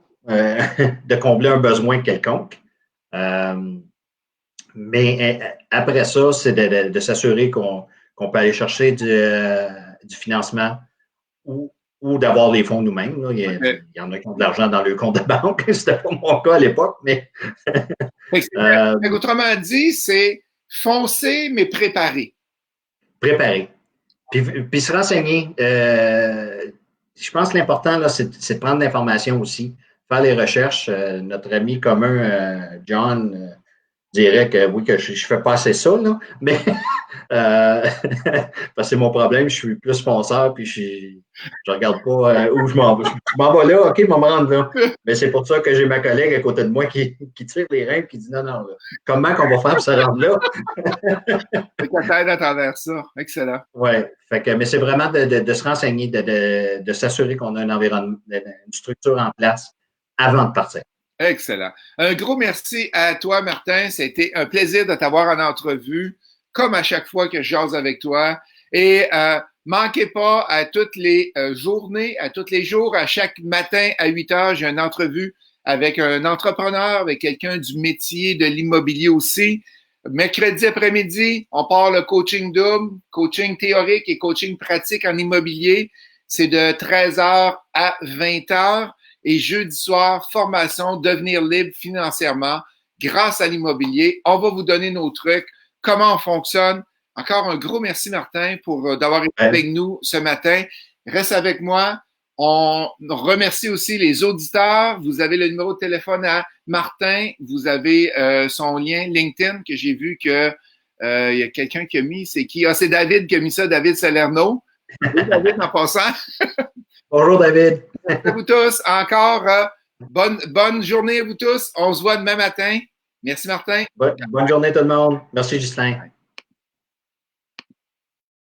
de combler un besoin quelconque. Mais après ça, c'est de s'assurer qu'on peut aller chercher du financement ou d'avoir les fonds nous-mêmes. Il y en a qui ont de l'argent dans le compte de banque. C'était pas mon cas à l'époque, mais. Autrement dit, c'est foncer, mais préparer. Préparer. Puis se renseigner. Je pense que l'important, là, c'est de prendre l'information aussi, faire les recherches. Notre ami commun, John, dirait que oui, que je ne fais pas assez ça, là, mais parce que c'est mon problème, je suis plus fonceur, puis je regarde pas où je m'en vais. Je m'en vais là, OK, je vais me rendre là. Mais c'est pour ça que j'ai ma collègue à côté de moi qui tire les reins et qui dit non, là, comment qu'on va faire pour se rendre là? Ça t'aide à travers ça. Excellent. Oui, mais c'est vraiment de se renseigner, de s'assurer qu'on a un environnement, une structure en place avant de partir. Excellent. Un gros merci à toi, Martin. C'était un plaisir de t'avoir en entrevue, comme à chaque fois que je jase avec toi. Et manquez pas à toutes les journées, à tous les jours, à chaque matin à 8 heures, j'ai une entrevue avec un entrepreneur, avec quelqu'un du métier de l'immobilier aussi. Mercredi après-midi, on part le coaching double, coaching théorique et coaching pratique en immobilier. C'est de 13h à 20h. Et jeudi soir, formation, devenir libre financièrement grâce à l'immobilier. On va vous donner nos trucs, comment on fonctionne. Encore un gros merci, Martin, pour d'avoir été avec nous ce matin. Reste avec moi. On remercie aussi les auditeurs. Vous avez le numéro de téléphone à Martin. Vous avez son lien LinkedIn que j'ai vu que il y a quelqu'un qui a mis. C'est qui? Ah, c'est David qui a mis ça, David Salerno. Oui, David, en passant. Bonjour, David. Merci à vous tous. Encore, bonne journée à vous tous. On se voit demain matin. Merci, Martin. Bonne journée, tout le monde. Merci, Justin.